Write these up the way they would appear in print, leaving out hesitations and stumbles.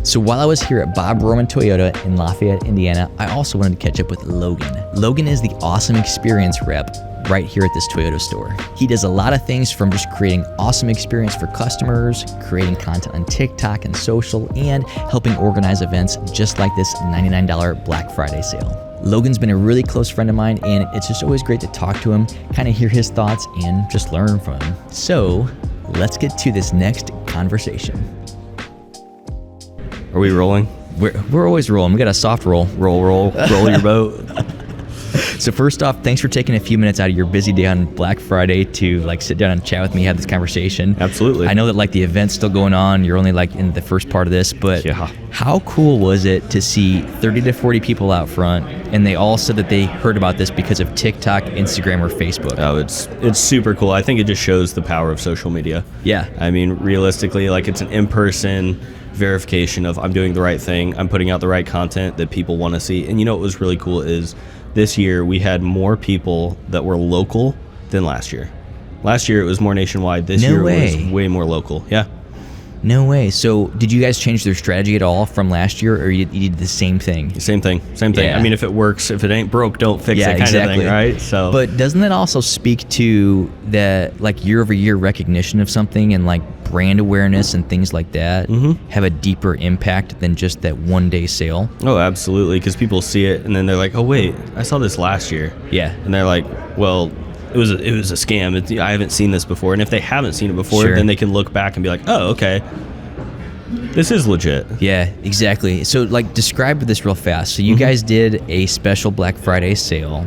So while I was here at Bob Roman Toyota in Lafayette, Indiana, I also wanted to catch up with Logan. Logan is the awesome experience rep right here at this Toyota store. He does a lot of things from just creating awesome experience for customers, creating content on TikTok and social, and helping organize events just like this $99 Black Friday sale. Logan's been a really close friend of mine, and it's just always great to talk to him, kind of hear his thoughts, and just learn from him. So let's get to this next conversation. Are we rolling? We're always rolling. We got a soft roll. Roll your boat. So first off, thanks for taking a few minutes out of your busy day on Black Friday to sit down and chat with me, have this conversation. Absolutely. I know that the event's still going on. You're only in the first part of this, but How cool was it to see 30 to 40 people out front, and they all said that they heard about this because of TikTok, Instagram, or Facebook? Oh, it's super cool. I think it just shows the power of social media. Yeah. I mean, realistically, it's an in-person verification of I'm doing the right thing. I'm putting out the right content that people want to see. And what was really cool is this year we had more people that were local than last year. Last year it was more nationwide. This year it was way more local. Yeah. No way. So did you guys change their strategy at all from last year, or you did the same thing? Same thing. Yeah. I mean, if it works, if it ain't broke, don't fix it kind of thing, right? So, but doesn't that also speak to that year-over-year recognition of something and brand awareness and things like that have a deeper impact than just that one-day sale? Oh, absolutely, because people see it and then they're like, oh, wait, I saw this last year. Yeah. And they're like, well, it was a scam. I haven't seen this before. And if they haven't seen it before, then they can look back and be like, oh, okay, this is legit. Yeah, exactly. So describe this real fast. So you guys did a special Black Friday sale,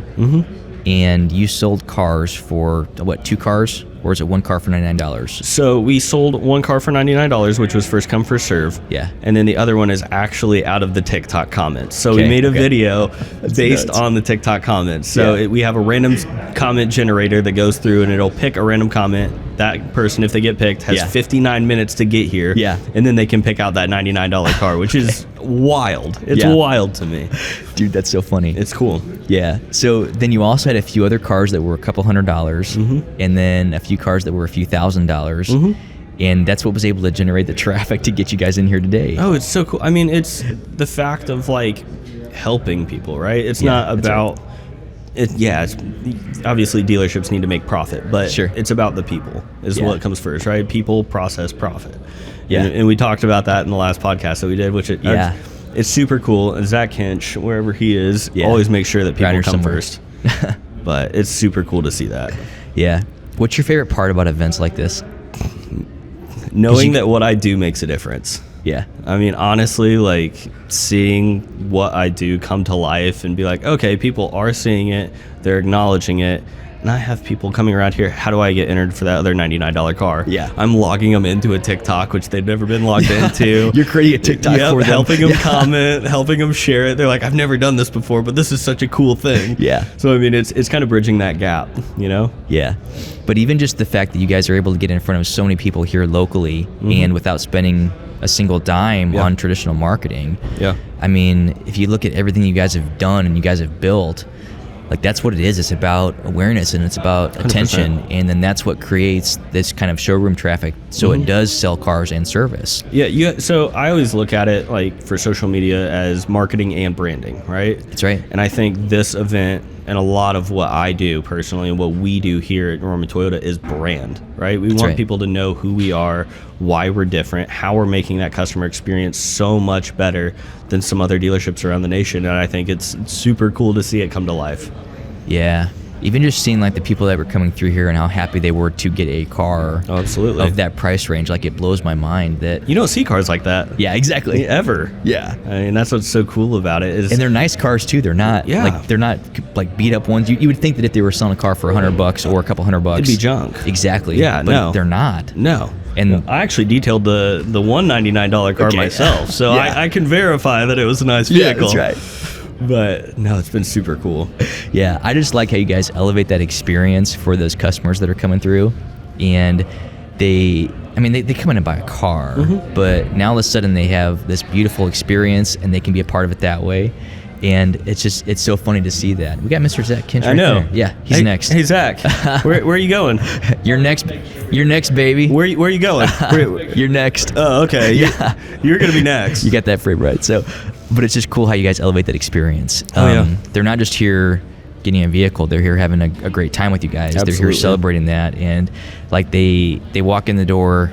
and you sold cars for, what, 2 cars? Or is it 1 car for $99? So we sold 1 car for $99, which was first come, first serve. Yeah. And then the other one is actually out of the TikTok comments. So we made a video based on the TikTok comments. So we have a random comment generator that goes through and it'll pick a random comment. That person, if they get picked, has 59 minutes to get here. Yeah. And then they can pick out that $99 car, which is wild. It's wild to me. Dude, that's so funny. It's cool. Yeah. So then you also had a few other cars that were a couple $100s, and then a few cars that were a few $1,000s. And that's what was able to generate the traffic to get you guys in here today. Oh, it's so cool. I mean, it's the fact of helping people, right? It's not about it's obviously dealerships need to make profit, but it's about the people is what comes first, right? People, process, profit. Yeah. And we talked about that in the last podcast that we did, which it's super cool. And Zach Hinch, wherever he is, always make sure that people come first. But it's super cool to see that. Yeah. What's your favorite part about events like this? Knowing that what I do makes a difference. Yeah. I mean, honestly, seeing what I do come to life and be like, okay, people are seeing it, they're acknowledging it, and I have people coming around here, how do I get entered for that other $99 car? Yeah. I'm logging them into a TikTok, which they've never been logged into. You're creating a TikTok for them. Helping them comment, helping them share it. They're like, I've never done this before, but this is such a cool thing. Yeah. So, I mean, it's kind of bridging that gap, Yeah. But even just the fact that you guys are able to get in front of so many people here locally and without spending a single dime on traditional marketing. Yeah. I mean, if you look at everything you guys have done and you guys have built, that's what it is. It's about awareness and it's about attention. 100%. And then that's what creates this kind of showroom traffic. So it does sell cars and service. Yeah. So I always look at it for social media as marketing and branding, right? That's right. And I think this event and a lot of what I do personally and what we do here at Norman Toyota is brand, right? We want people to know who we are, why we're different, how we're making that customer experience so much better than some other dealerships around the nation. And I think it's super cool to see it come to life. Yeah. Even just seeing the people that were coming through here and how happy they were to get a car of that price range, it blows my mind that you don't see cars like that. Yeah, exactly. Ever. Yeah. I mean, that's what's so cool about it is, and they're nice cars too. They're not they're not beat up ones. You would think that if they were selling a car for $100 or a couple $100, it'd be junk. Exactly. Yeah, but they're not. No. And I actually detailed the $199 car myself, so I can verify that it was a nice vehicle. Yeah, that's right. But no, it's been super cool. Yeah, I just like how you guys elevate that experience for those customers that are coming through. And they come in and buy a car, but now all of a sudden they have this beautiful experience and they can be a part of it that way. And it's so funny to see that. We got Mr. Zach Kinch right I know. there. Yeah, he's next. Hey, Zach, where are you going? You're next, baby. Where are you going? You're next. Oh, okay. Yeah. You're going to be next. You got that frame right. So, but it's just cool how you guys elevate that experience. Yeah. They're not just here getting a vehicle. They're here having a great time with you guys. Absolutely. They're here celebrating that. And like they walk in the door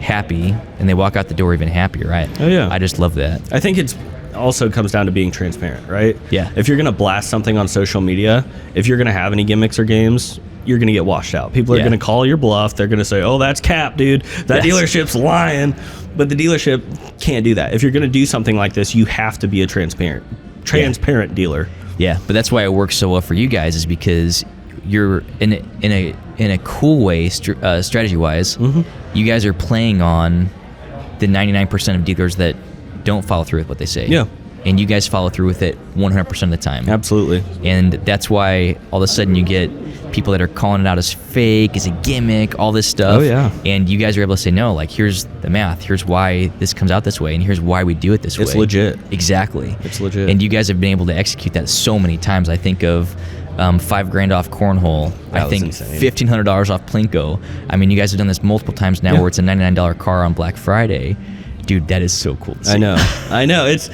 happy and they walk out the door even happier, right? Oh, yeah. I just love that. I think it's also comes down to being transparent, right? Yeah. If you're going to blast something on social media, if you're going to have any gimmicks or games, you're going to get washed out. People are going to call your bluff. They're going to say, oh, that's cap, dude. That dealership's lying. But the dealership can't do that. If you're going to do something like this, you have to be a transparent dealer. Yeah, but that's why it works so well for you guys, is because you're in a cool way, strategy-wise. Mm-hmm. You guys are playing on the 99% of dealers that don't follow through with what they say. Yeah. And you guys follow through with it 100% of the time. Absolutely. And that's why all of a sudden you get people that are calling it out as fake, as a gimmick, all this stuff. Oh, yeah. And you guys are able to say, no, like, here's the math. Here's why this comes out this way, and here's why we do it this way. It's legit. Exactly. It's legit. And you guys have been able to execute that so many times. I think of $5,000 off cornhole. I think $1,500 off Plinko. I mean, you guys have done this multiple times now where it's a $99 car on Black Friday. Dude, that is so cool to see. I know. It's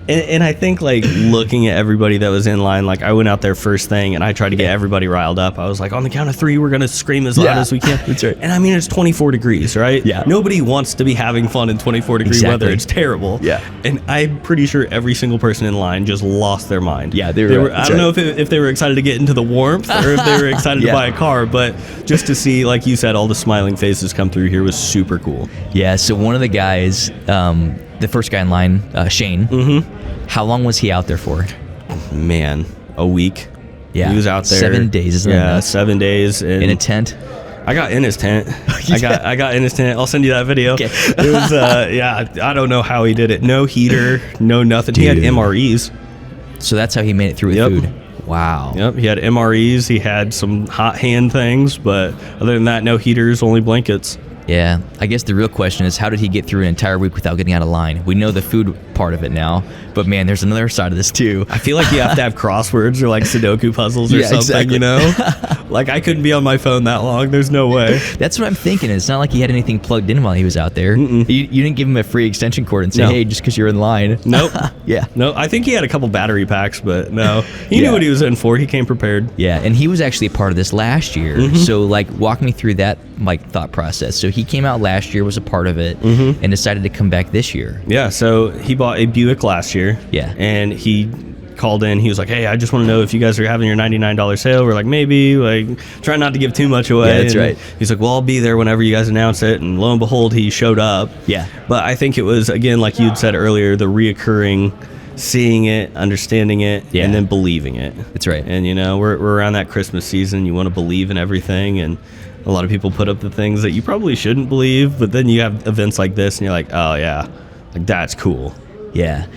and I think, like, looking at everybody that was in line, like, I went out there first thing and I tried to get everybody riled up. I was like, on the count of 3, we're going to scream as loud as we can. That's right. And I mean, it's 24 degrees, right? Yeah. Nobody wants to be having fun in 24 degree weather. It's terrible. Yeah. And I'm pretty sure every single person in line just lost their mind. Yeah, they were I don't know if they were excited to get into the warmth or if they were excited to buy a car, but just to see, like you said, all the smiling faces come through here was super cool. Yeah, so one of the guys, the first guy in line, Shane, how long was he out there for? Man, a week. Yeah. He was out there 7 days, isn't it? Yeah, 7 days. And in a tent? I got in his tent. I got in his tent. I'll send you that video. Okay. It was, I don't know how he did it. No heater, no nothing. Dude. He had MREs. So that's how he made it through with food? Wow. Yep, he had MREs. He had some hot hand things, but other than that, no heaters, only blankets. Yeah, I guess the real question is, how did he get through an entire week without getting out of line? We know the food part of it now, but man, there's another side of this too. I feel like you have to have crosswords or like Sudoku puzzles or something, exactly. You know? Like, I couldn't be on my phone that long. There's no way. That's what I'm thinking. It's not like he had anything plugged in while he was out there. You didn't give him a free extension cord and say, hey, just because you're in line. Nope. Yeah. No, I think he had a couple battery packs, but no. He knew what he was in for. He came prepared. Yeah, and he was actually a part of this last year. So, like, walk me through that, like, thought process. So he came out last year, was a part of it, and decided to come back this year. Yeah, so he bought a Buick last year. Yeah. And he called in. He was like, hey, I just want to know if you guys are having your $99 sale. We're like, maybe. Like, try not to give too much away. Yeah, that's right. He's like, well, I'll be there whenever you guys announce it. And lo and behold, he showed up. Yeah. But I think it was, again, like you'd said earlier, the reoccurring, seeing it, understanding it, and then believing it. That's right. And, you know, we're around that Christmas season. You want to believe in everything. And a lot of people put up the things that you probably shouldn't believe. But then you have events like this, and you're like, oh, yeah, like, that's cool. Yeah.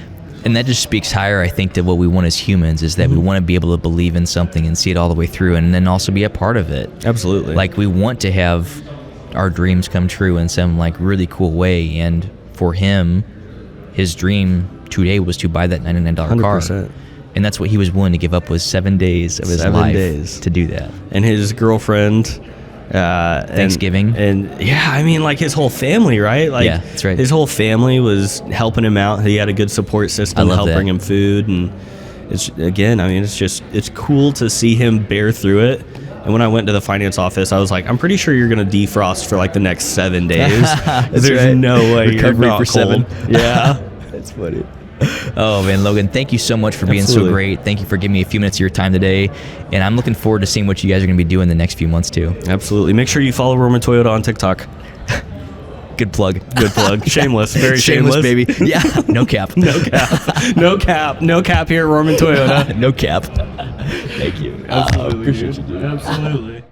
And that just speaks higher, I think, to what we want as humans, is that we want to be able to believe in something and see it all the way through, and then also be a part of it. Absolutely. Like, we want to have our dreams come true in some, like, really cool way. And for him, his dream today was to buy that $99 car. 100%. And that's what he was willing to give up, was 7 days of his life to do that. And his girlfriend... Thanksgiving. And yeah, I mean, like, his whole family, right? Like, yeah, that's right. His whole family was helping him out. He had a good support system to help bring him food. And it's, again, I mean, it's cool to see him bear through it. And when I went to the finance office, I was like, I'm pretty sure you're going to defrost for like the next 7 days. There's no way you're not cold. 7. Yeah. That's funny. Oh man, Logan, thank you so much for being so great. Thank you for giving me a few minutes of your time today, and I'm looking forward to seeing what you guys are going to be doing the next few months too. Absolutely. Make sure you follow Roman Toyota on TikTok. Good plug. Good plug. Shameless. Very shameless, baby. Yeah. No cap. No cap. No cap. No cap here at Roman Toyota. No cap. Thank you. Absolutely. Appreciate you, dude. Absolutely.